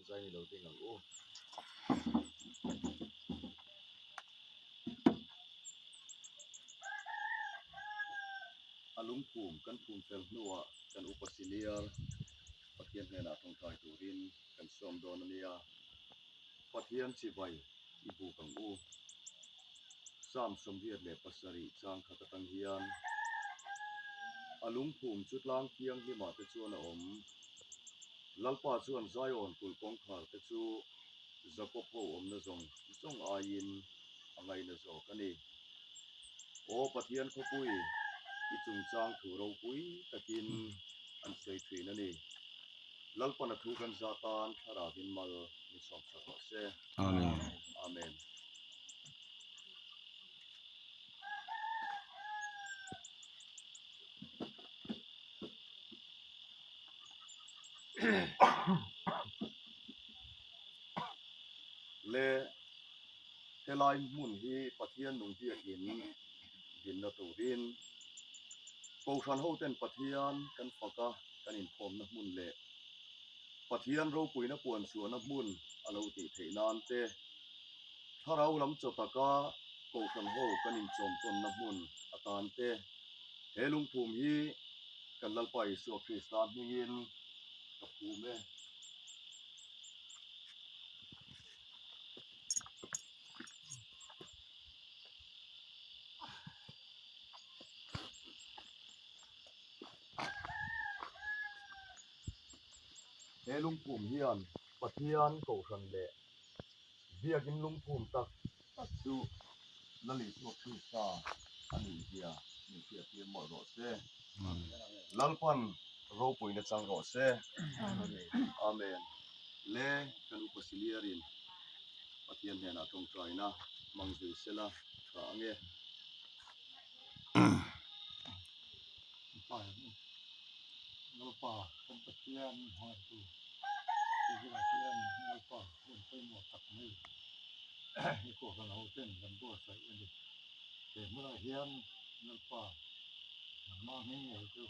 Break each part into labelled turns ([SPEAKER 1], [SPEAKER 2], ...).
[SPEAKER 1] ใจเราที่หลังโอ้อารมณ์ภูมิกันภูมิเฟลนัวกันอุปสิเลียปะเทียนเฮนาทองไทยตูรินกันสมโดนเนียปะเทียนสิไวอีบูกังอูสามสมเวียดเลปัสริจางขตตังเฮียนอารมณ์ภูมิจุดล้างเคียงที่มาเตจวนอมลัลปาชวนใจอ่อนกุลกองขาเตจูจักรพอมนะจงอายินอะไรนะจกันนี่โอปะเทียนขบุยอีจุงจางถูเราปุยตะกินอันเสยถุยนั่นนี่ลัลปนักทุกันซาตานทาราบินมามิสอบสักเส
[SPEAKER 2] อาเมน
[SPEAKER 1] อาเมนเลเทลายมุนฮีปะเทียนนุ่งเบียอินดินนาตูรินกูชันโฮเต็นปะเทียนกันฟักะกันอินพรมนักมุนเลปะเทียนเราปุยนักปวนสวนนักมุนอารมณ์ติเทนานเตถ้าเราลำจตะกะกูชันโฮกันอินจอมตนนักมุนอาตานเตเฮลุงภูมิฮีกันลัลไปสัวคริสตานมิงินกับภูมิเฮลุงภูมิฮีอันปะเทียนกูชันเลเบียกินลุงภูมิตักดูลลิสัวคริสตาอันนี้เฮียนี่เฮียเฮียหมดรถเซลัลปันเราปุยนักจังรถเซอาเมนเลกันอุปสิเลียรินปะเทียนเฮนาตรงใจนะมังจุยเซล่าทางเง
[SPEAKER 3] ป่าเราป่าเป็นตะเคียนหอยตูที่ตะเคียนเราป่าคนไปหมดตักไม่ให้พวกเราเต้นกันตัวใส่กันดิแต่เมื่อเฮียนเราป่ามาให้ไงคือ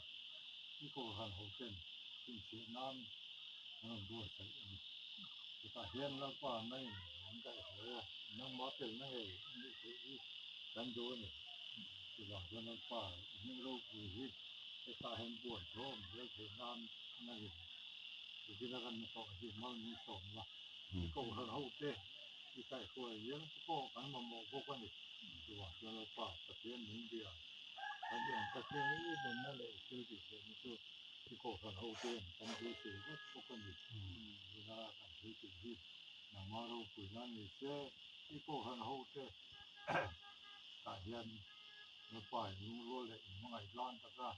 [SPEAKER 3] ที่พวกเราเต้นที่เสียน้ำเราตัวใส่กันที่ตะเคียนเราป่าไม่มันได้เหรอน้ำมาเป็นไม่นี่คือกันโดนที่เราเราป่าไม่รู้คือไอ้ตาเห็นปวดท้องแล้วเห็นน้ำไม่ที่นั่นมันต่อที่มันมีสมว่าที่เขาเขาเต้ที่ใส่ตัวเยอะที่ก็กันมาโมกพวกนี้ตัวเราป่าตะเคียนหนึ่งเดียวแล้วอย่างตะเคียนนี้เป็นนั่นเลยคือที่เห็นคือที่เขาเขาเต้กันดูสิว่าพวกนี้เวลาการดูสิที่นำมาเราคุยนั่นนี่เจ้ที่เขาเขาเต้ตาเห็นเราป่าลุงรู้เลยมันไอ้ล้านตะก้า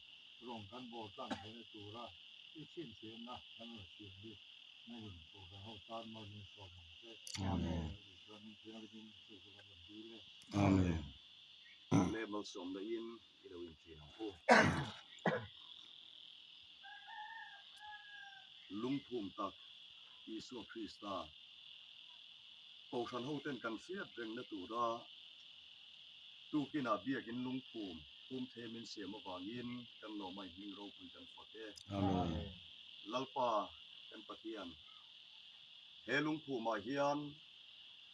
[SPEAKER 3] ร่วมกันโบตันให้ตัวละที่ชิ้นเสียนะนั่นเสียดีไม่เห็นตัวเขาตามมาในสมองเลย
[SPEAKER 2] อาเมน
[SPEAKER 3] ตอนนี้เสียงดิ้นสุดกันดีเลย
[SPEAKER 2] อาเมน
[SPEAKER 1] เลมัลสมได้ยินอีเราอินทีนะโอ้ลุงภูมิตักอีสัวคริสตากูชันโฮเต้นกันเสียเร่งนัตูระตูกินาเบียกินลุงภูมิเทมินเสียมาวางินกันโนไม่มิงโรคุยกันฟักเอ
[SPEAKER 2] อาเมน
[SPEAKER 1] ลัลปากันปะเทียนเฮลุงภูมาเฮียน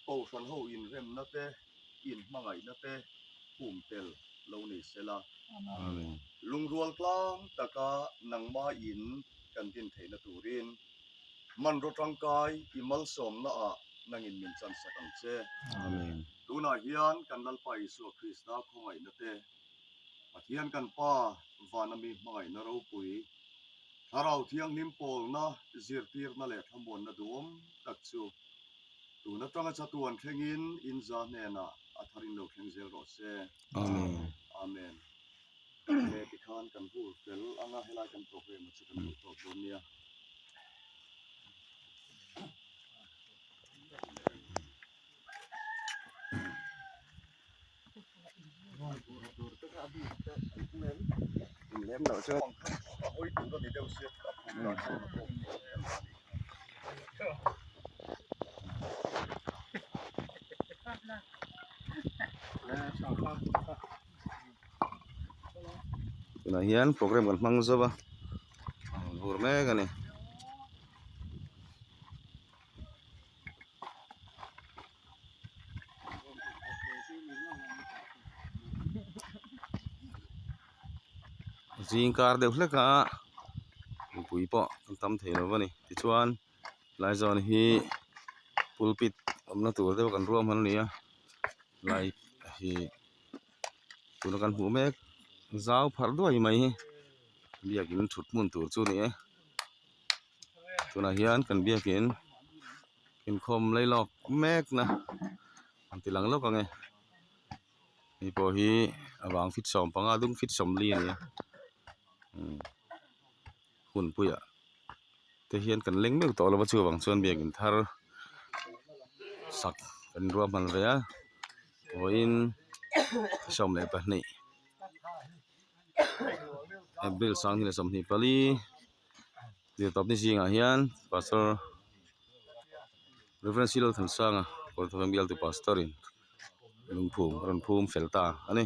[SPEAKER 1] กูชันโฮอินเรมนัตเตอินมังไงนัตเตภูมิเตลโลนิเซลา
[SPEAKER 2] อาเมน
[SPEAKER 1] ลุงรัวกลางตะกานังมาอินกันดินเทนตูรินมันรถร่างกายอิมัลสมนะอะนังอินมินจันสักังเซ
[SPEAKER 2] อาเมน
[SPEAKER 1] ดูนาเฮียนกันนัลไปสัวคริสตาคงไงนัตเตปะเทียนกันป้าวานามีมังไงนเราปุยถ้าเราเที่ยงนิมโปลนะจิรตีร์นั่นแหละทั้งหมดนะดวมตักซูดูนัตรังจัตุวันเข่งอินอินจานเนนะอัฐรินโลเข่งเซลโรเซ
[SPEAKER 2] อาเมน
[SPEAKER 1] อาเมนเลปิคานกันพูดเกลอังอาเฮลากันโปรเกรมสุดกันตัวตนเนี่ยเล่มเราเชื่อโอ้ยตัวนี้เดี๋ยวเสียกับผมก่อน
[SPEAKER 2] kuna hian program kan hmang zawa bur me ka ni jing kar deuh hleka pui pawh kan tam thei lo wani tichuan lai zawn hi pulpit awmna tur deuh kan ruam han ania lai hi tuna kan hmuh mek zau pharh duai mai hi biakin thut hmun tur chu ni tunah hian kan biakin in khom leilok mek na an ti lang lawk ange mi pawh hi awang fit sawm panga dung fit sawm li ania hun puiah te hian kan leng mek tawh lova chu awang chuan biakin thar sak kan ruam hman ve a in sawm leh pahnih April sang hi la som hnih pali zirtawp ni zingah hian pastor Reverend Silol Thansanga Kawr Thavang Bial tu pastorin lungphum ron phum felta ani